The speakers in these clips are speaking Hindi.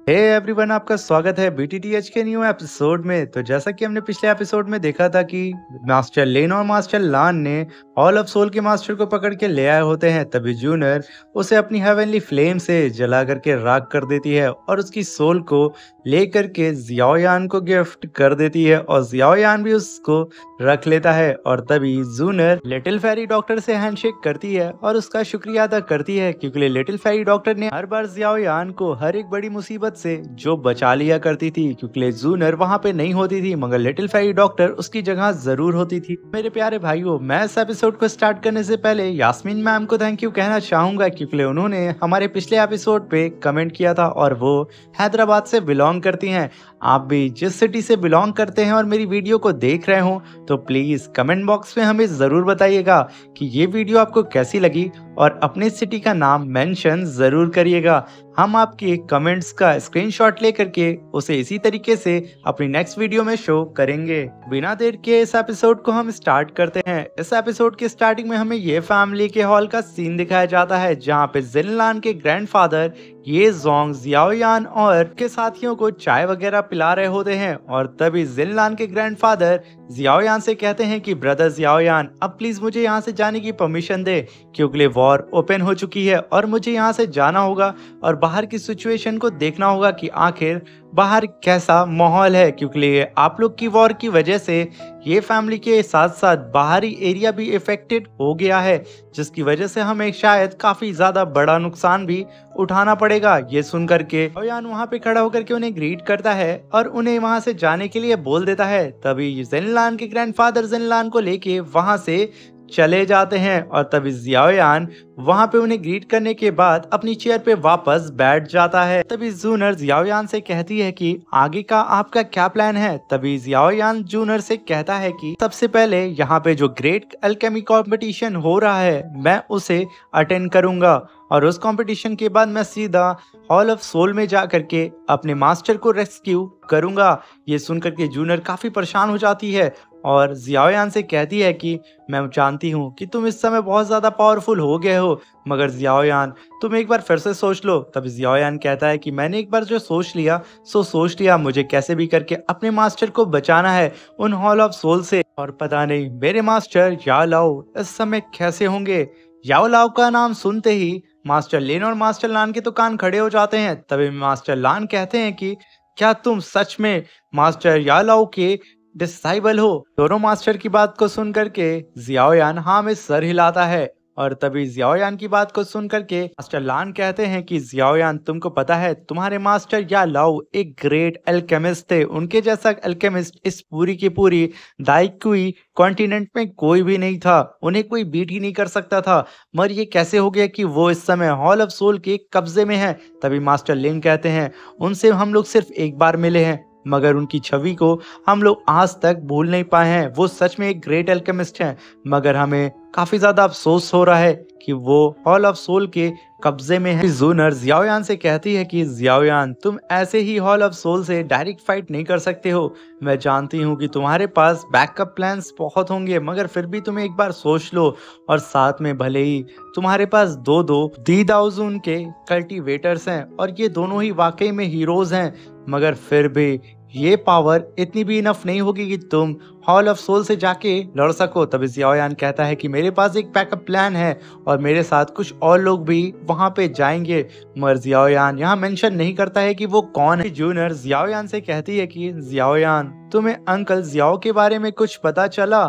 हे एवरीवन, आपका स्वागत है बीटीटीएच के न्यू एपिसोड में। तो जैसा कि हमने पिछले एपिसोड में देखा था कि मास्टर लेन और मास्टर लान ने हॉल ऑफ सोल के मास्टर को पकड़ के ले आए होते हैं, तभी जूनर उसे अपनी हेवनली फ्लेम से जला करके राख कर देती है और उसकी सोल को ले करके जियाओयान को गिफ्ट कर देती है और जियाओयान भी उसको रख लेता है। और तभी जूनर लिटिल फेरी डॉक्टर से हैंडशेक करती है और उसका शुक्रिया अदा करती है, क्योंकि लिटिल फेरी डॉक्टर ने हर बार जियाओयान को हर एक बड़ी मुसीबत से जो बचा लिया करती थी, क्योंकि जूनर वहां पे नहीं होती थी मगर लिटिल फेरी डॉक्टर उसकी जगह जरूर होती थी। मेरे प्यारे भाइयों, मैं इस एपिसोड को स्टार्ट करने से पहले यास्मीन मैम को थैंक यू कहना चाहूंगा, क्योंकि उन्होंने हमारे पिछले एपिसोड पे कमेंट किया था और वो हैदराबाद से बिलोंग करती हैं। आप भी जिस सिटी से बिलोंग करते हैं और मेरी वीडियो को देख रहे हो तो प्लीज कमेंट बॉक्स में हमें जरूर बताइएगा कि ये वीडियो आपको कैसी लगी और अपने सिटी का नाम मेंशन जरूर करिएगा। हम आपके कमेंट्स का स्क्रीनशॉट लेकर के उसे इसी तरीके से अपनी नेक्स्ट वीडियो में शो करेंगे। बिना देर के इस एपिसोड को हम स्टार्ट करते हैं। इस एपिसोड के स्टार्टिंग में हमें ये फैमिली के हॉल का सीन दिखाया जाता है, जहाँ पे जिनलान के ग्रैंडफादर ये जोंग जियाओयान और के साथियों को चाय वगैरह पिला रहे होते हैं। और तभी जिनलान के ग्रैंडफादर जियाओयान से कहते हैं कि ब्रदर जियाओयान, अब प्लीज मुझे यहाँ से जाने की परमिशन दे, क्योंकि वॉर ओपन हो चुकी है और मुझे यहाँ से जाना होगा और बाहर की सिचुएशन को देखना होगा कि आखिर बाहर कैसा माहौल है, क्योंकि आप लोग की वॉर की वजह से ये फैमिली के साथ साथ बाहरी एरिया भी इफेक्टेड हो गया है, जिसकी वजह से हमें शायद काफी ज्यादा बड़ा नुकसान भी उठाना पड़ेगा। ये सुन करके जियाओयान वहां पे खड़ा होकर के उन्हें ग्रीट करता है और उन्हें वहां से जाने के लिए बोल देता है। तभी जिनलान के ग्रैंडफादर जिनलान को लेके वहां से चले जाते हैं और तभी जियाओयान वहां पे उन्हें ग्रीट करने के बाद अपनी चेयर पे वापस बैठ जाता है। तभी जूनर जियाओयान से कहती है कि आगे का आपका क्या प्लान है। तभी जियाओयान जूनर से कहता है कि सबसे पहले यहाँ पे जो ग्रेट अल्केमी कंपटीशन हो रहा है मैं उसे अटेंड करूंगा और उस कंपटीशन के बाद मैं सीधा हॉल ऑफ सोल में जा करके अपने मास्टर को रेस्क्यू करूंगा। ये सुनकर के जूनर काफी परेशान हो जाती है और जियाओयान से कहती है कि मैं जानती हूँ कि तुम इस समय बहुत ज्यादा पावरफुल हो गए हो, मगर जियाओयान तुम एक बार फिर से सोच लो। तभी जियाओयान कहता है कि मैंने एक बार जो सोच लिया, मुझे कैसे भी करके अपने मास्टर को बचाना है उन हॉल ऑफ सोल से। और पता नहीं मेरे मास्टर याओ लाओ इस समय कैसे होंगे। याओ लाओ का नाम सुनते ही मास्टर लेन और मास्टर लान के तो कान खड़े हो जाते हैं। तभी मास्टर लान कहते हैं कि क्या तुम सच में मास्टर याओ लाओ के डिसाइबल हो। दोनों मास्टर की बात को सुन करके जियाओयान हाँ में सर हिलाता है और तभी जियाओयान की बात को सुन करके मास्टर लान कहते हैं कि जियाओयान तुमको पता है तुम्हारे मास्टर या लाओ एक ग्रेट अल्केमिस्ट थे, उनके जैसा अल्केमिस्ट इस पूरी की पूरी दाइकुई कॉन्टिनेंट में कोई भी नहीं था, उन्हें कोई बीट ही नहीं कर सकता था। मगर ये कैसे हो गया कि वो इस समय हॉल ऑफ सोल के कब्जे में है। तभी मास्टर लिन कहते हैं उनसे हम लोग सिर्फ एक बार मिले हैं, मगर उनकी छवि को हम लोग आज तक भूल नहीं पाए हैं। वो सच में एक ग्रेट अल्केमिस्ट हैं, मगर हमें काफी ज्यादा अफसोस हो रहा है कि वो हॉल ऑफ सोल के कब्जे में है। जूनर जियाओयान से कहती है कि जियाओयान तुम ऐसे ही हॉल ऑफ सोल से डायरेक्ट फाइट नहीं कर सकते हो। मैं जानती हूँ कि तुम्हारे पास बैकअप प्लान्स बहुत होंगे, मगर फिर भी तुम एक बार सोच लो। और साथ में भले ही तुम्हारे पास दो दी दाओजून के कल्टीवेटर्स हैं और ये दोनों ही वाकई में हीरोज हैं, मगर फिर भी ये पावर इतनी भी इनफ नहीं होगी कि तुम हॉल ऑफ सोल से जाके लड़ सको। तभी जियाओयान कहता है कि मेरे पास एक बैकअप प्लान है और मेरे साथ कुछ और लोग भी वहां पे जाएंगे, मगर जियाओयान यहाँ मेंशन नहीं करता है कि वो कौन है। जूनर जियाओयान से कहती है कि जियाओयान तुम्हें अंकल जियाओ के बारे में कुछ पता चला।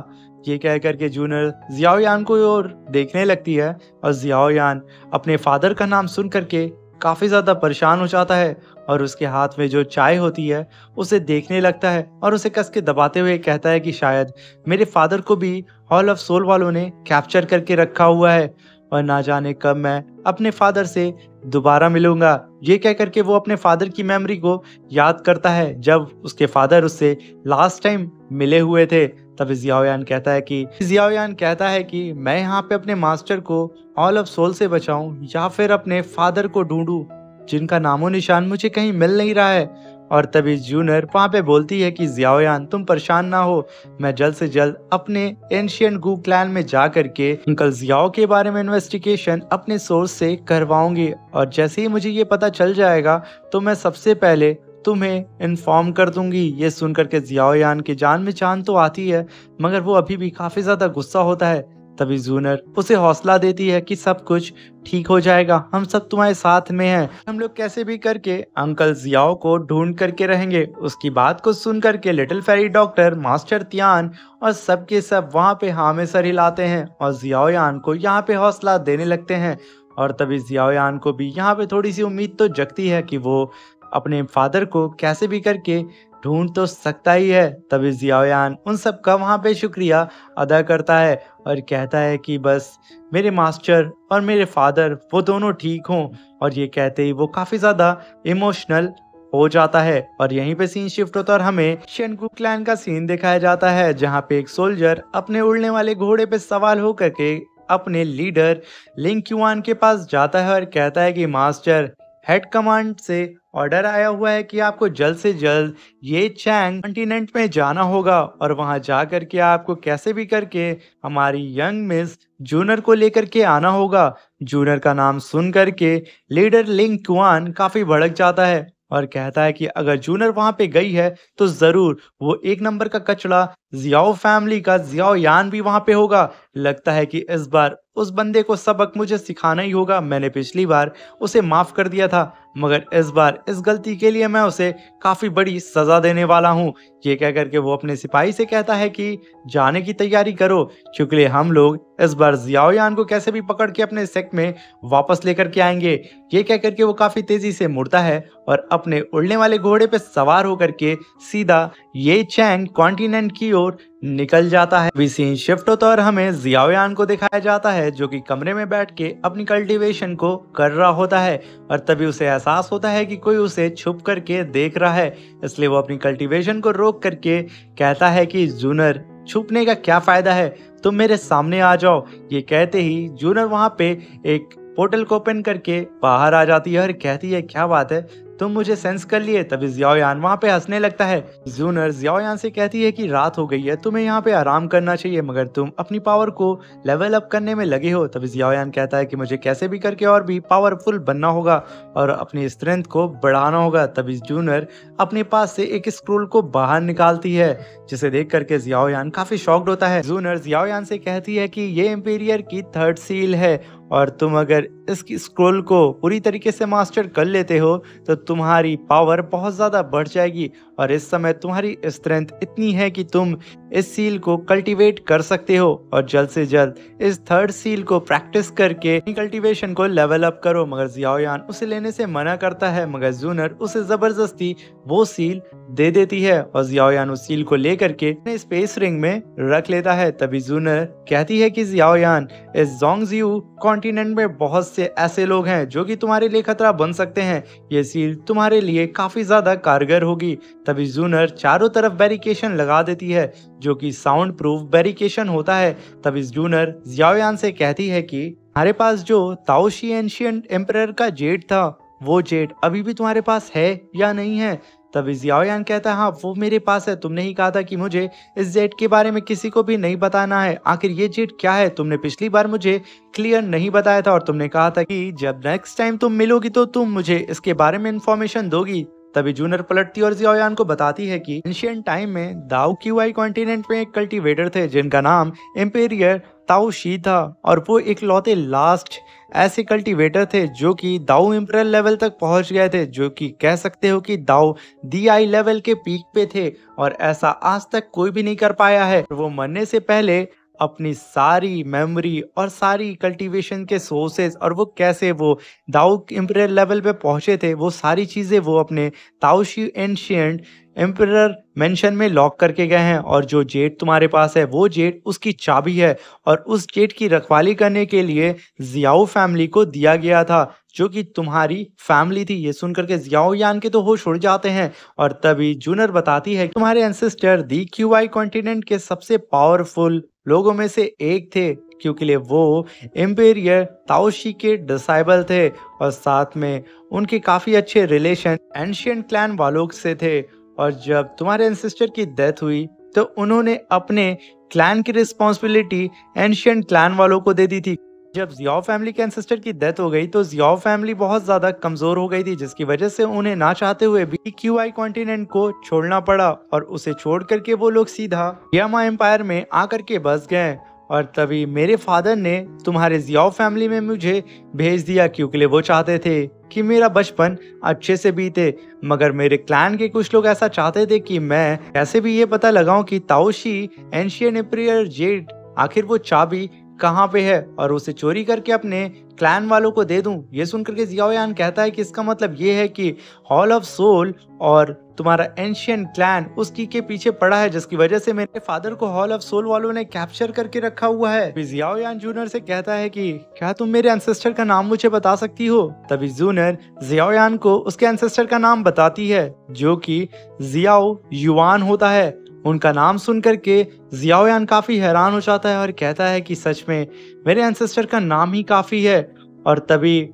ये कह करके जूनर जियाओयान को और देखने लगती है और जियाओयान अपने फादर का नाम सुन करके काफी ज्यादा परेशान हो जाता है और उसके हाथ में जो चाय होती है उसे देखने लगता है और उसे कस के दबाते हुए कहता है कि शायद मेरे फादर को भी हॉल ऑफ सोल वालों ने कैप्चर करके रखा हुआ है और ना जाने कब मैं अपने फादर से दोबारा मिलूंगा। ये कह करके वो अपने फादर की मेमोरी को याद करता है जब उसके फादर उससे लास्ट टाइम मिले हुए थे। तभी जियाओयान कहता है कि मैं यहाँ पे अपने मास्टर को हॉल ऑफ सोल से बचाऊं या फिर अपने फादर को ढूंढूं, जिनका नामो निशान मुझे कहीं मिल नहीं रहा है। और तभी जूनर वहाँ पे बोलती है कि जियाओयान तुम परेशान ना हो, मैं जल्द से जल्द अपने एंशियंट गू क्लैन में जा करके अंकल जियाओ के बारे में इन्वेस्टिगेशन अपने सोर्स से करवाऊंगी, और जैसे ही मुझे ये पता चल जाएगा तो मैं सबसे पहले तुम्हें इन्फॉर्म कर दूंगी। ये सुन करके जियाओयान की जान में जान तो आती है, मगर वो अभी भी काफी ज्यादा गुस्सा होता है। तभी जूनर उसे हौसला देती है कि सब कुछ ठीक हो जाएगा, हम सब तुम्हारे साथ में हैं, हम लोग कैसे भी करके अंकल जियाओ को ढूंढ करके रहेंगे। उसकी बात को सुन करके little fairy doctor, master Tian और सबके सब वहाँ पे हाँ में सर हिलाते हैं और जियाओयान को यहाँ पे हौसला देने लगते हैं। और तभी जियाओयान को भी यहाँ पे थोड़ी सी उम्मीद तो जगती है कि वो अपने फादर को कैसे भी करके ढूंढ तो सकता ही है। तभी जियाओयान उन सब का वहाँ पे शुक्रिया अदा करता है और कहता है कि बस मेरे मास्टर और मेरे फादर वो दोनों ठीक हों। और ये कहते ही वो काफी ज्यादा इमोशनल हो जाता है। और यहीं पे सीन शिफ्ट होता है और हमें शेनगू क्लैन का सीन दिखाया जाता है, जहाँ पे एक सोल्जर अपने उड़ने वाले घोड़े पे सवार होकर के अपने लीडर लिंग क्यूआन के पास जाता है और कहता है कि मास्टर, हेड कमांड से ऑर्डर आया हुआ है कि आपको जल्द से जल्द ये चैंग कॉन्टिनेंट में जाना होगा और वहां जा करके आपको कैसे भी करके हमारी यंग मिस जूनर को लेकर के आना होगा। जूनर का नाम सुन करके लीडर लिंग कुआन काफी भड़क जाता है और कहता है कि अगर जूनर वहां पे गई है तो जरूर वो एक नंबर का कचड़ा जियाओ फैमिली का जियाओ यान भी वहां पे होगा। लगता है कि इस बार उस बंदे को सबक मुझे सिखाना ही होगा। मैंने पिछली बार उसे माफ कर दिया था, मगर इस बार इस गलती के लिए मैं उसे काफी बड़ी सजा देने वाला हूँ। ये कह करके वो अपने सिपाही से कहता है कि जाने की तैयारी करो, क्योंकि हम लोग इस बार जियाओयान को कैसे भी पकड़ के अपने सेक्ट में वापस लेकर के आएंगे। ये कह करके वो काफी तेजी से मुड़ता है और अपने उड़ने वाले घोड़े पे सवार होकर के सीधा ये चैंग कॉन्टिनेंट की ओर निकल जाता है। अभी सीन शिफ्ट होता है और हमें जियाओयान को दिखाया जाता है जो कि कमरे में बैठ के अपनी कल्टीवेशन को कर रहा होता है और तभी उसे एहसास होता है कि कोई उसे छुप करके देख रहा है। इसलिए वो अपनी कल्टीवेशन को रोक करके कहता है कि जूनर, छुपने का क्या फायदा है, तुम मेरे सामने आ जाओ। ये कहते ही जूनर वहां पे एक पोर्टल को ओपन करके बाहर आ जाती है और कहती है क्या बात है, तुम मुझे सेंस कर लिए। तभी जियाओयान वहां पे हंसने लगता है। जूनर जियाओयान से कहती है कि रात हो गई है, तुम्हें यहाँ पे आराम करना चाहिए, मगर तुम अपनी पावर को लेवल अप करने में लगे हो। तभी जियाओयान कहता है कि मुझे कैसे भी करके और भी पावरफुल बनना होगा और अपनी स्ट्रेंथ को बढ़ाना होगा। तभी जूनर अपने पास से एक स्क्रोल को बाहर निकालती है, जिसे देख करके जियाओयान काफी शॉक्ड होता है। जूनर जियाओयान से कहती है कि ये एम्पीरियर की थर्ड सील है और तुम अगर इस स्क्रोल को पूरी तरीके से मास्टर कर लेते हो तो तुम्हारी पावर बहुत ज़्यादा बढ़ जाएगी और इस समय तुम्हारी स्ट्रेंथ इतनी है कि तुम इस सील को कल्टीवेट कर सकते हो और जल्द से जल्द इस थर्ड सील को प्रैक्टिस करके कल्टीवेशन को लेवल अप करो। मगर जियाओयान उसे लेने से मना करता है, मगर जूनर उसे जबरदस्ती वो सील दे देती है और जियाओयान उस सील को लेकर के स्पेस रिंग में रख लेता है। तभी जूनर कहती है कि जियाओयान, इस जोंगजियू कॉन्टिनेंट में बहुत से ऐसे लोग हैं जो कि तुम्हारे लिए खतरा बन सकते हैं, ये सील तुम्हारे लिए काफी ज्यादा कारगर होगी। तभी जूनर चारों तरफ बैरिकेशन लगा देती है जो कि साउंड प्रूफ बैरिकेशन होता है। तभी जूनर जियाओयान से कहती है कि हमारे पास जो ताओशी एंशिएंट एम्परर का जेट था, वो जेट अभी भी तुम्हारे पास है या नहीं है। तभी जियाओयान कहता है हाँ वो मेरे पास है, तुमने ही कहा था कि मुझे इस जेट के बारे में किसी को भी नहीं बताना है। आखिर ये जेट क्या है, तुमने पिछली बार मुझे क्लियर नहीं बताया था और तुमने कहा था कि जब नेक्स्ट टाइम तुम मिलोगी तो तुम मुझे इसके बारे में इंफॉर्मेशन दोगी। तभी जूनर पलटती और जियाओयान को बताती है कि एंशिएंट टाइम में दाओ क्यूआई कॉन्टिनेंट में एक कल्टीवेटर थे जिनका नाम एम्पेरियर ताओ शी था और वो एक लौते लास्ट ऐसे कल्टीवेटर थे जो कि दाओ इम्परल लेवल तक पहुंच गए थे, जो कि कह सकते हो कि दाओ दी आई लेवल के पीक पे थे और ऐसा आज तक कोई भी नहीं कर पाया है। वो मरने से पहले अपनी सारी मेमोरी और सारी कल्टीवेशन के सोर्सेज और वो कैसे वो दाओ इम्पीरियल लेवल पे पहुंचे थे, वो सारी चीज़ें वो अपने ताओशी एंशिएंट एम्परर मेंशन में लॉक करके गए हैं। और जो जेट तुम्हारे पास है वो जेट उसकी चाबी है और उस जेट की रखवाली करने के लिए जियाओ फैमिली को दिया गया था। जो कि तुम्हारी फैमिली थी। ये सुनकर के जियाओ यान के तो होश उड़ जाते हैं और तभी जूनर बताती है कि तुम्हारे एंसेस्टर दी क्यूआई कॉन्टिनेंट के सबसे पावरफुल लोगों में से एक थे, क्योंकि वो इम्पेरियर ताओशी के डिसाइबल थे और साथ में उनके काफी अच्छे रिलेशन एंशियंट क्लैन वालों से थे। और जब तुम्हारे एंसेस्टर की डेथ हुई तो उन्होंने अपने क्लैन की रिस्पॉन्सिबिलिटी एंशियंट क्लैन वालों को दे दी थी। जब जियाओ फैमिली के एंसेस्टर की डेथ हो गई तो जियाओ फैमिली बहुत ज्यादा कमजोर हो गई थी, जिसकी वजह से उन्हें ना चाहते हुए भी क्यूआई कॉन्टिनेंट को छोड़ना पड़ा और उसे छोड़ करके वो लोग सीधा यामा एम्पायर में आकर के बस गए। और तभी मेरे फादर ने तुम्हारे जियाओ फैमिली में मुझे भेज दिया, क्योंकि वो चाहते थे कि मेरा बचपन अच्छे से बीते। मगर मेरे क्लैन के कुछ लोग ऐसा चाहते थे कि मैं कैसे भी ये पता लगाऊं कि ताओशी एंशियन एम्पायर जेड आखिर वो चाबी कहाँ पे है और उसे चोरी करके अपने क्लैन वालों को दे दूं। ये सुनकर के जियाओ यान कहता है कि इसका मतलब ये है कि हॉल ऑफ सोल और तुम्हारा एंशियंट क्लैन उसकी के पीछे पड़ा है, जिसकी वजह से मेरे फादर को हॉल ऑफ सोल वालों ने कैप्चर करके रखा हुआ है। फिर जियाओ यान जूनियर से कहता है कि क्या तुम मेरे एंसेस्टर का नाम मुझे बता सकती हो। तभी जूनियर जियाओ यान को उसके एंसेस्टर का नाम बताती है, जो कि जियाओ युआन होता है। उनका नाम सुन करके जियाओ यान काफी हैरान हो जाता है और कहता है कि सच में मेरे एंसेस्टर का नाम ही काफी है। और तभी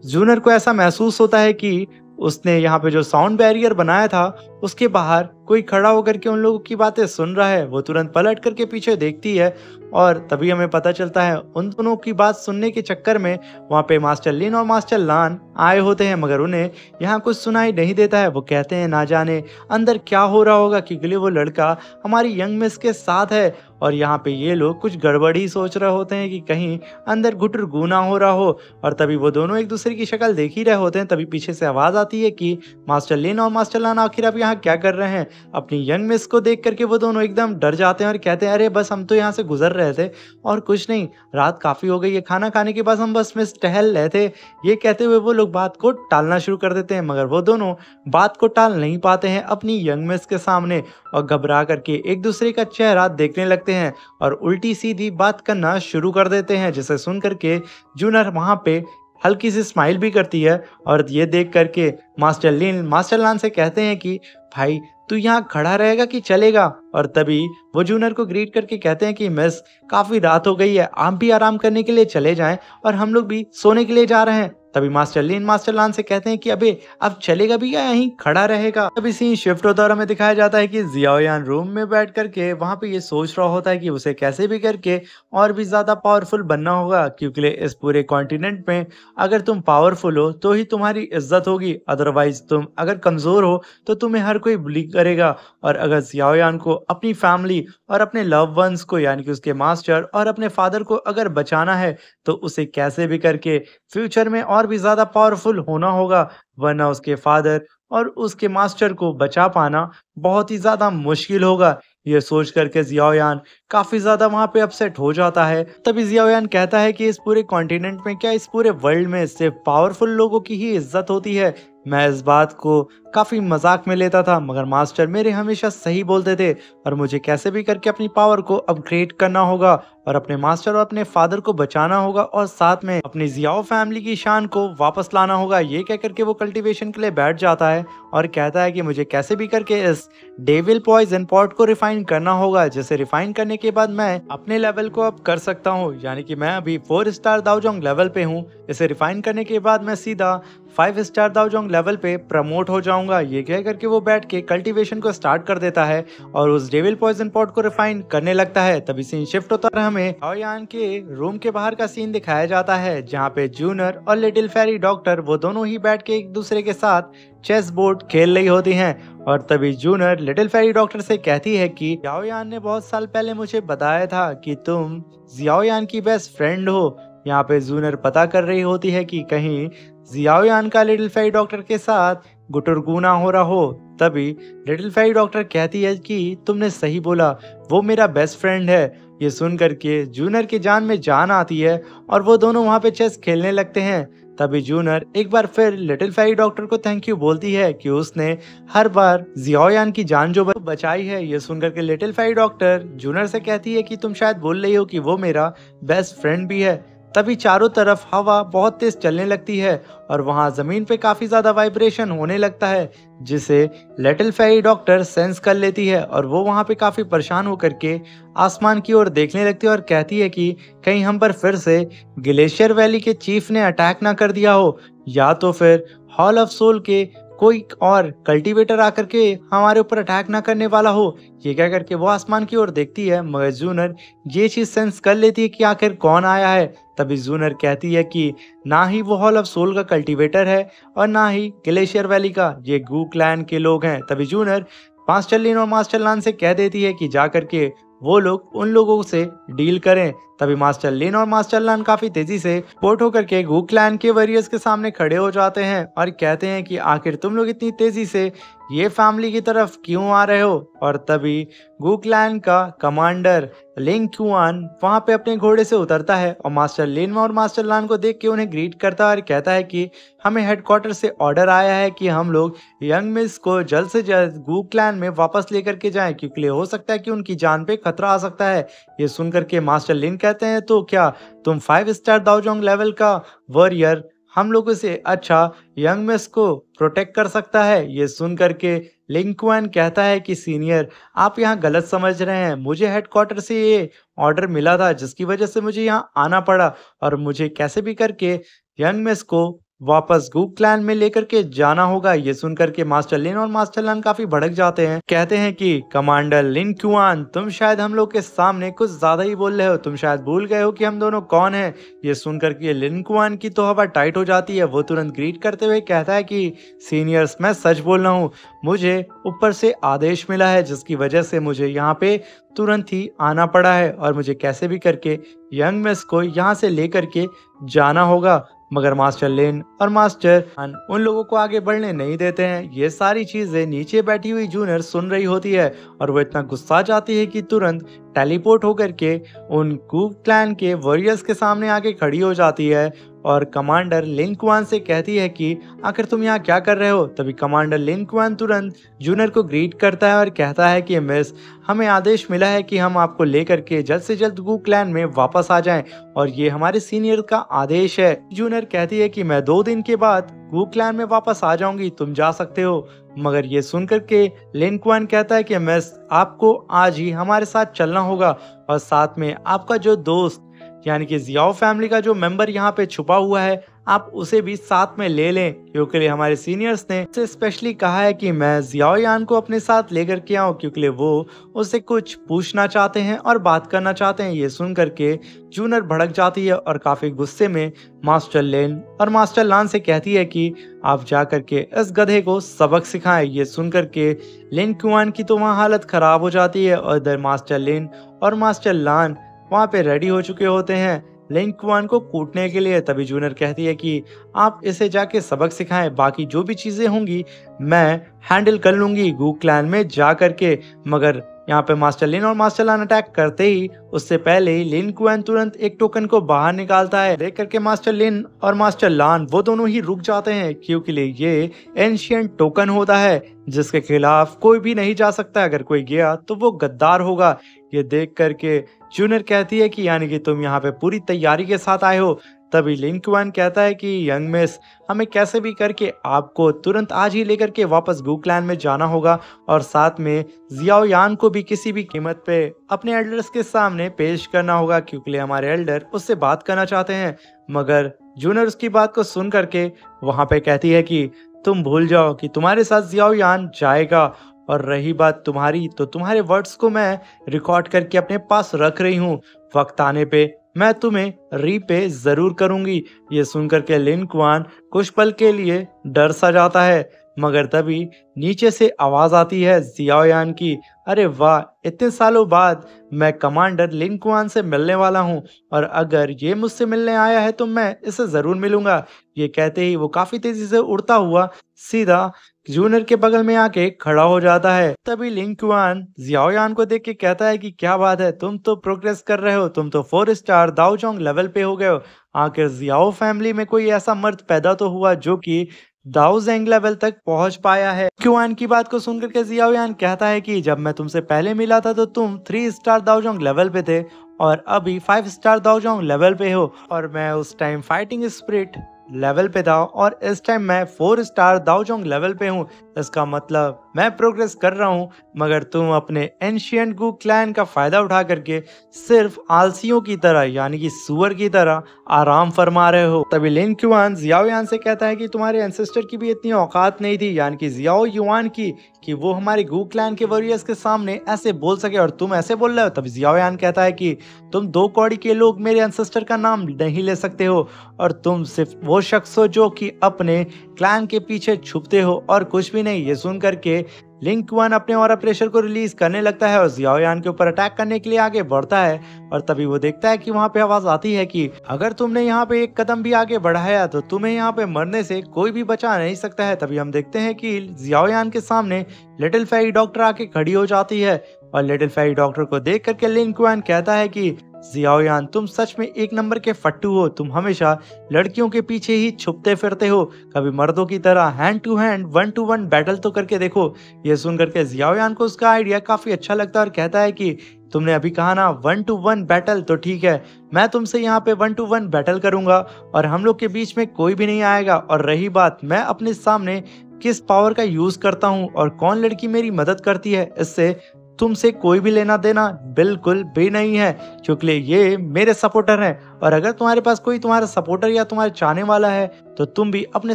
जूनर को ऐसा महसूस होता है कि उसने यहाँ पे जो साउंड बैरियर बनाया था उसके बाहर कोई खड़ा होकर के उन लोगों की बातें सुन रहा है। वो तुरंत पलट करके पीछे देखती है और तभी हमें पता चलता है उन दोनों की बात सुनने के चक्कर में वहाँ पे मास्टर लिन और मास्टर लान आए होते हैं, मगर उन्हें यहाँ कुछ सुनाई नहीं देता है। वो कहते हैं ना जाने अंदर क्या हो रहा होगा, क्योंकि वो लड़का हमारी यंग मिस के साथ है और यहाँ पे ये लोग कुछ गड़बड़ी सोच रहे होते हैं कि कहीं अंदर गुटर गुना हो रहा हो। और तभी वो दोनों एक दूसरे की शक्ल देख ही रहे होते हैं, तभी पीछे से आवाज आती है कि मास्टर लिन और मास्टर लान आखिर अब यहाँ क्या कर रहे हैं। अपनी यंग मिस को देख करके वो दोनों एकदम डर जाते हैं और कहते हैं अरे बस हम तो यहाँ से गुजर रहे थे और कुछ नहीं, रात काफी हो गई है, खाना खाने के बाद हम बस में टहल रहे थे। ये कहते हुए वो लोग बात को टालना शुरू कर देते हैं, मगर वो दोनों बात को टाल नहीं पाते हैं अपनी यंग मिस के सामने और घबरा करके एक दूसरे का चेहरा देखने लगते हैं और उल्टी सीधी बात करना शुरू कर देते हैं, जिसे सुन करके जूनर वहां पे हल्की सी स्माइल भी करती है। और ये देख करके मास्टर लिन मास्टर लान से कहते हैं कि भाई तू यहाँ खड़ा रहेगा कि चलेगा। और तभी वो जूनर को ग्रीट करके कहते हैं कि मिस काफी रात हो गई है, आप भी आराम करने के लिए चले जाएं और हम लोग भी सोने के लिए जा रहे हैं। तभी मास्टर लिन मास्टर लान से कहते हैं कि अबे अब चलेगा भी या यहीं खड़ा रहेगा। तभी सीन शिफ्ट होता और हमें दिखाया जाता है कि जियाओ यान रूम में बैठ करके वहां पे ये सोच रहा होता है कि उसे कैसे भी करके और भी ज्यादा पावरफुल बनना होगा, क्योंकि इस पूरे कॉन्टिनेंट में अगर तुम पावरफुल हो तो ही तुम्हारी इज्जत होगी, अदरवाइज तुम अगर कमजोर हो तो तुम्हें हर कोई बुली करेगा। और अगर जियाओ यान को अपनी फैमिली और अपने लव वंस को यानी कि उसके मास्टर और अपने फादर को अगर बचाना है तो उसे कैसे भी करके फ्यूचर में और भी ज्यादा पावरफुल होना होगा, वरना उसके फादर और उसके मास्टर को बचा पाना बहुत ही ज्यादा मुश्किल होगा। ये सोच करके जियाओ यान काफी ज्यादा वहां पे अपसेट हो जाता है। तभी जियाओ यान कहता है कि इस पूरे कॉन्टिनेंट में क्या इस पूरे वर्ल्ड में सिर्फ पावरफुल लोगों की ही इज्जत होती है। मैं इस बात को काफी मजाक में लेता था, मगर मास्टर मेरे हमेशा सही बोलते थे और मुझे कैसे भी करके अपनी पावर को अपग्रेड करना होगा और अपने मास्टर और अपने फादर को बचाना होगा और साथ में अपनी जियाओ फैमिली की शान को वापस लाना होगा। ये कह करके वो कल्टीवेशन के लिए बैठ जाता है और कहता है कि मुझे कैसे भी करके इस डेविल पॉइजन पॉट को रिफाइन करना होगा, जिसे रिफाइन करने के बाद मैं अपने लेवल को अप कर सकता हूँ। यानी कि मैं अभी 4 स्टार दाओजोंग लेवल पे हूँ, इसे रिफाइन करने के बाद मैं सीधा 5 स्टार दाओजोंग लेवल पे प्रमोट हो जाऊंगा। ये कह करके वो बैठ के कल्टीवेशन को स्टार्ट कर देता है और उस डेविल पॉइजन पॉट को रिफाइन करने लगता है। तभी सीन शिफ्ट होता है, हमें यान के रूम के बाहर का सीन दिखाया जाता है, जहाँ पे जूनर और लिटिल फेरी डॉक्टर वो दोनों ही बैठ के एक दूसरे के साथ चेस बोर्ड खेल रही होती हैं। और तभी जूनर लिटिल फेरी डॉक्टर से कहती है कि जियाओ यान ने बहुत साल पहले मुझे बताया था कि तुम जियाओ यान की बेस्ट फ्रेंड हो। यहाँ पे जूनर पता कर रही होती है कि कहीं जियाओ यान का लिटिल फेरी डॉक्टर के साथ गुटरगुना हो रहा हो। तभी लिटिल फेरी डॉक्टर कहती है कि तुमने सही बोला, वो मेरा बेस्ट फ्रेंड है। ये सुन करके जूनर की जान में जान आती है और वो दोनों वहाँ पे चेस खेलने लगते हैं। तभी जूनर एक बार फिर लिटिल फेरी डॉक्टर को थैंक यू बोलती है कि उसने हर बार जियाओ यान की जान जो बचाई है। ये सुनकर के लिटिल फेरी डॉक्टर जूनर से कहती है कि तुम शायद बोल रही हो कि वो मेरा बेस्ट फ्रेंड भी है। तभी चारों तरफ हवा बहुत तेज चलने लगती है और वहां जमीन पे काफी ज्यादा वाइब्रेशन होने लगता है, जिसे लिटिल फेरी डॉक्टर सेंस कर लेती है और वो वहां पे काफी परेशान होकर के आसमान की ओर देखने लगती है और कहती है कि कहीं हम पर फिर से ग्लेशियर वैली के चीफ ने अटैक ना कर दिया हो, या तो फिर हॉल ऑफ सोल के कोई और कल्टीवेटर आकर के हमारे ऊपर अटैक ना करने वाला हो। ये क्या करके वो आसमान की ओर देखती है, मगर जूनर ये चीज सेंस कर लेती है कि आखिर कौन आया है। तभी जूनर कहती है कि ना ही वो हॉल ऑफ सोल का कल्टीवेटर है और ना ही ग्लेशियर वैली का, ये गू क्लैन के लोग हैं। तभी जूनर मास्टर लिन और मास्टर लान से कह देती है कि जा करके वो लोग उन लोगों से डील करें। तभी मास्टर लिन और मास्टर लान काफी तेजी से पोर्ट होकर के गू क्लैन के वॉरियर्स के सामने खड़े हो जाते हैं और कहते हैं कि आखिर तुम लोग इतनी तेजी से ये फैमिली की तरफ क्यों आ रहे हो। और तभी गू क्लैन का कमांडर लिंग क्यूआन वहां पे अपने घोड़े से उतरता है और मास्टर लिन और मास्टर लान को देख के उन्हें ग्रीट करता है और कहता है कि हमें हेडक्वार्टर से ऑर्डर आया है कि हम लोग यंग मिस को जल्द से जल्द गू क्लैन में वापस लेकर के जाएं, क्योंकि हो सकता है कि उनकी जान पे खतरा आ सकता है। ये सुनकर के मास्टर लिन कहते हैं तो क्या तुम 5 स्टार दाओजोंग लेवल का वॉरियर हम लोगों से अच्छा यंग मिस को प्रोटेक्ट कर सकता है। ये सुन करके लिंकुआन कहता है कि सीनियर आप यहाँ गलत समझ रहे हैं, मुझे हेडक्वार्टर से ये ऑर्डर मिला था जिसकी वजह से मुझे यहाँ आना पड़ा और मुझे कैसे भी करके यंग मिस को वापस गू क्लैन में लेकर के जाना होगा। ये सुनकर के मास्टर लिन और मास्टर लान काफी भड़क जाते हैं, कहते हैं कि कमांडर लिन क्यूआन तुम शायद हम लोग के सामने कुछ ज्यादा ही बोल रहे हो, तुम शायद भूल गए हो कि हम दोनों कौन हैं। ये सुनकर के लिन क्यूआन की तो हवा टाइट हो जाती है, वो तुरंत ग्रीट करते हुए कहता है कि सीनियर्स मैं सच बोल रहा हूँ, मुझे ऊपर से आदेश मिला है जिसकी वजह से मुझे यहाँ पे तुरंत ही आना पड़ा है और मुझे कैसे भी करके यंग मिस को यहाँ से लेकर के जाना होगा। मगर मास्टर लेन और मास्टर अन उन लोगों को आगे बढ़ने नहीं देते हैं। ये सारी चीजें नीचे बैठी हुई जूनियर सुन रही होती है और वो इतना गुस्सा जाती है कि तुरंत टेलीपोर्ट होकर के उन कू क्लैन के वॉरियर्स के सामने आके खड़ी हो जाती है और कमांडर लिंकुआन से कहती है कि आखिर तुम यहाँ क्या कर रहे हो। तभी कमांडर लिंकुआन तुरंत जूनियर को ग्रीट करता है और कहता है कि मिस हमें आदेश मिला है कि हम आपको लेकर के जल्द से जल्द गू क्लैन में वापस आ जाएं और ये हमारे सीनियर का आदेश है। जूनियर कहती है कि मैं 2 दिन के बाद गू क्लैन में वापस आ जाऊंगी, तुम जा सकते हो। मगर ये सुनकर के लिंकुआन कहता है कि मिस आपको आज ही हमारे साथ चलना होगा और साथ में आपका जो दोस्त यानी कि जियाओ फैमिली का जो मेंबर यहाँ पे छुपा हुआ है आप उसे भी साथ में ले लें, क्योंकि हमारे सीनियर्स ने उसे स्पेशली कहा है कि मैं जियाओ यान को अपने साथ लेकर के आऊँ, क्योंकि वो उससे कुछ पूछना चाहते हैं और बात करना चाहते हैं। ये सुन करके जूनर भड़क जाती है और काफी गुस्से में मास्टर लेन और मास्टर लान से कहती है कि आप जा करके इस गधे को सबक सिखाएं। ये सुन करके लिन क्यूआन की तो वहाँ हालत खराब हो जाती है और इधर मास्टर लेन और मास्टर लान वहाँ पे रेडी हो चुके होते हैं लिंकुआन को कूटने के लिए। तभी जूनियर कहती है कि आप इसे जाके सबक सिखाएं, बाकी जो भी चीजें होंगी मैं हैंडल कर लूंगी गू क्लैन में जा करके। मगर यहाँ पे मास्टर लिन और मास्टर लान अटैक करते ही उससे पहले ही लिन क्यूआन तुरंत एक टोकन को बाहर निकालता है। देख करके मास्टर लिन और मास्टर लान वो दोनों ही रुक जाते हैं, क्योंकि ये एंशिएंट टोकन होता है जिसके खिलाफ कोई भी नहीं जा सकता, अगर कोई गया तो वो गद्दार होगा। ये देख करके जूनियर कहती है कि यानी कि तुम यहाँ पे पूरी तैयारी के साथ आए हो। तभी लिंकुआन कहता है कि यंग मिस हमें कैसे भी करके आपको तुरंत आज ही लेकर के वापस गू क्लैन में जाना होगा और साथ में जियाओ यान को भी किसी भी कीमत पे अपने एल्डर्स के सामने पेश करना होगा, क्योंकि हमारे एल्डर उससे बात करना चाहते हैं। मगर जूनियर उसकी बात को सुन करके वहां पे कहती है कि तुम भूल जाओ कि तुम्हारे साथ जियाओ यान जाएगा, और रही बात तुम्हारी तो तुम्हारे वर्ड्स को मैं रिकॉर्ड करके अपने पास रख रही हूँ, वक्त आने पे मैं तुम्हें रीपे जरूर करूंगी। ये सुनकर के लिन क्यूआन कुछ पल के लिए डर सा जाता है, मगर तभी नीचे से आवाज आती है जियाओ यान की, अरे वाह इतने सालों बाद मैं कमांडर लिन क्यूआन से मिलने वाला हूँ और अगर ये मुझसे मिलने आया है तो मैं इसे जरूर मिलूंगा। ये कहते ही वो काफी तेजी से उड़ता हुआ सीधा जूनियर के बगल में आके खड़ा हो जाता है। तभी लिन क्यूआन जियाओ यान को देख के कहता है कि क्या बात है, तुम तो प्रोग्रेस कर रहे हो, तुम तो 4 स्टार दाओजोंग लेवल पे हो गए हो। आखिर जियाओ फैमिली में कोई ऐसा मर्द पैदा तो हुआ जो कि दाओजेंग लेवल तक पहुंच पाया है। क्युआन की बात को सुनकर के जियाओ यान कहता है कि जब मैं तुमसे पहले मिला था तो तुम 3 स्टार दाओजोंग लेवल पे थे और अभी 5 स्टार दाओजोंग लेवल पे हो, और मैं उस टाइम फाइटिंग स्पिरिट लेवल पे था और इस टाइम मैं 4 स्टार दाओजोंग लेवल पे हूँ। इसका मतलब मैं प्रोग्रेस कर रहा हूँ, मगर तुम अपने एंशिएंट गू क्लैन का फायदा उठा करके सिर्फ आलसियों की तरह यानी कि सुअर की तरह आराम फरमा रहे हो। तभी लिन क्युआन जियाओ यान से कहता है कि तुम्हारे एंसेस्टर की भी इतनी औकात नहीं थी, यानी कि जियाओ युआन की, कि वो हमारे गू क्लैन के वॉरियर्स के सामने ऐसे बोल सके और तुम ऐसे बोल रहे हो। तभी जियाओ यान कहता है कि तुम 2 कौड़ी के लोग मेरे एंसेस्टर का नाम नहीं ले सकते हो, और तुम सिर्फ वो शख्स हो जो कि अपने क्लैन के पीछे छुपते हो और कुछ भी नहीं। ये सुन करके लिन क्युआन अपने ऑरा प्रेशर को रिलीज करने लगता है और जियाओ यान के ऊपर अटैक करने के लिए आगे बढ़ता है, और तभी वो देखता है कि वहां पे आवाज आती है कि अगर तुमने यहाँ पे एक कदम भी आगे बढ़ाया तो तुम्हें यहाँ पे मरने से कोई भी बचा नहीं सकता है। तभी हम देखते हैं कि जियाओ यान के सामने लिटिल फेरी डॉक्टर आके खड़ी हो जाती है, और लिटिल फेरी डॉक्टर को देख करके लिन क्युआन कहता है कि जियाओ यान, तुम सच में एक नंबर के फट्टू हो। तुम हमेशा लड़कियों के पीछे ही छुपते फिरते हो, कभी मर्दों की तरह hand to hand 1-to-1 battle तो करके देखो। ये सुन करके जियाओ यान को उसका आइडिया काफी अच्छा लगता है और कहता है कि तुमने अभी कहा ना 1-to-1 बैटल, तो ठीक है, मैं तुमसे यहाँ पे 1-to-1 बैटल करूंगा और हम लोग के बीच में कोई भी नहीं आएगा। और रही बात मैं अपने सामने किस पावर का यूज करता हूँ और कौन लड़की मेरी मदद करती है, इससे तुमसे कोई भी लेना देना बिल्कुल भी नहीं है, क्योंकि ये मेरे सपोर्टर हैं। और अगर तुम्हारे पास कोई तुम्हारा सपोर्टर या तुम्हारे चाहने वाला है तो तुम भी अपने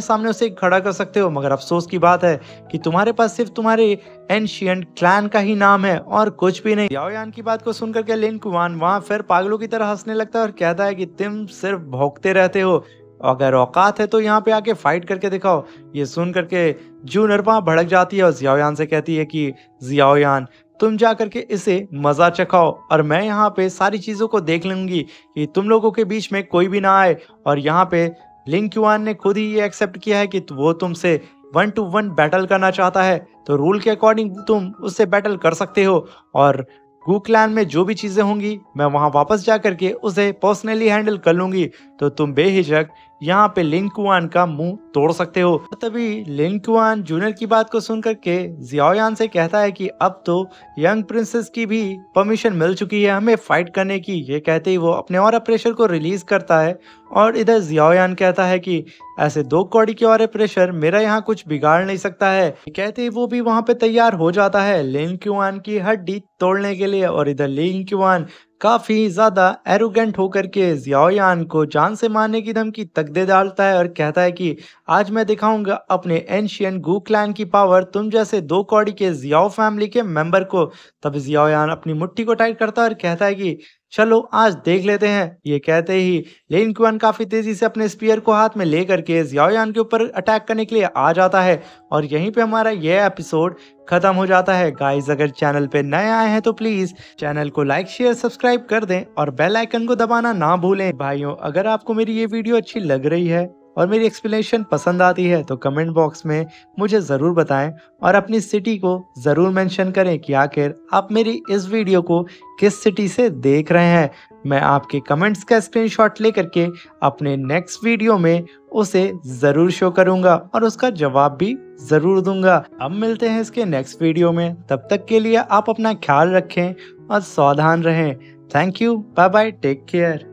सामने उसे खड़ा कर सकते हो, मगर अफसोस की बात है कि तुम्हारे पास सिर्फ तुम्हारे एंशिएंट क्लैन का ही नाम है और कुछ भी नहीं। याओ यान की बात को सुनकर के लिन क्युआन वहां फिर पागलों की तरह हंसने लगता है और कहता है कि तुम सिर्फ भौंकते रहते हो, अगर औकात है तो यहाँ पे आके फाइट करके दिखाओ। ये सुन करके जूनर वहां भड़क जाती है और जियाओ यान से कहती है कि जियाओ यान, तुम जा करके इसे मजा चखाओ और मैं यहाँ पे सारी चीजों को देख लूंगी कि तुम लोगों के बीच में कोई भी ना आए। और यहाँ पे लिन क्युआन ने खुद ही ये एक्सेप्ट किया है कि वो तुमसे 1-to-1 बैटल करना चाहता है, तो रूल के अकॉर्डिंग तुम उससे बैटल कर सकते हो, और गू क्लैन में जो भी चीजें होंगी मैं वहां वापस जा करके उसे पर्सनली हैंडल कर लूंगी, तो तुम बेहिचक यहाँ पे लिन क्युआन का मुंह तोड़ सकते हो। तभी लिन क्युआन जूनियर की बात को सुन करके जियाओ यान से कहता है कि अब तो यंग प्रिंसेस की भी परमिशन मिल चुकी है हमें फाइट करने की। ये कहते ही वो अपने ऑरा प्रेशर को रिलीज करता है, और इधर जियाओ यान कहता है कि ऐसे 2 कौड़ी के ऑरा प्रेशर मेरा यहाँ कुछ बिगाड़ नहीं सकता है। कहते ही वो भी वहां पे तैयार हो जाता है लिन क्युआन की हड्डी तोड़ने के लिए, और इधर लिन क्युआन काफी ज्यादा एरोगेंट होकर के जियाओ यान को जान से मारने की धमकी तक दे डालता है और कहता है कि आज मैं दिखाऊंगा अपने एंशिएंट गू क्लैन की पावर तुम जैसे 2 कौड़ी के जियाओ फैमिली के मेंबर को। तब जियाओ यान अपनी मुट्ठी को टाइट करता है और कहता है कि चलो आज देख लेते हैं। ये कहते ही लिन क्युआन काफी तेजी से अपने स्पीयर को हाथ में लेकर के जियाओ यान के ऊपर अटैक करने के लिए आ जाता है, और यहीं पे हमारा यह एपिसोड खत्म हो जाता है। गाइस, अगर चैनल पे नए आए हैं तो प्लीज चैनल को लाइक शेयर सब्सक्राइब कर दें और बेल आइकन को दबाना ना भूलें। भाइयों, अगर आपको मेरी ये वीडियो अच्छी लग रही है और मेरी एक्सप्लेनेशन पसंद आती है तो कमेंट बॉक्स में मुझे ज़रूर बताएं और अपनी सिटी को ज़रूर मेंशन करें कि आखिर आप मेरी इस वीडियो को किस सिटी से देख रहे हैं। मैं आपके कमेंट्स का स्क्रीनशॉट लेकर के अपने नेक्स्ट वीडियो में उसे ज़रूर शो करूंगा और उसका जवाब भी ज़रूर दूंगा। अब मिलते हैं इसके नेक्स्ट वीडियो में, तब तक के लिए आप अपना ख्याल रखें और सावधान रहें। Thank you, bye bye, take care.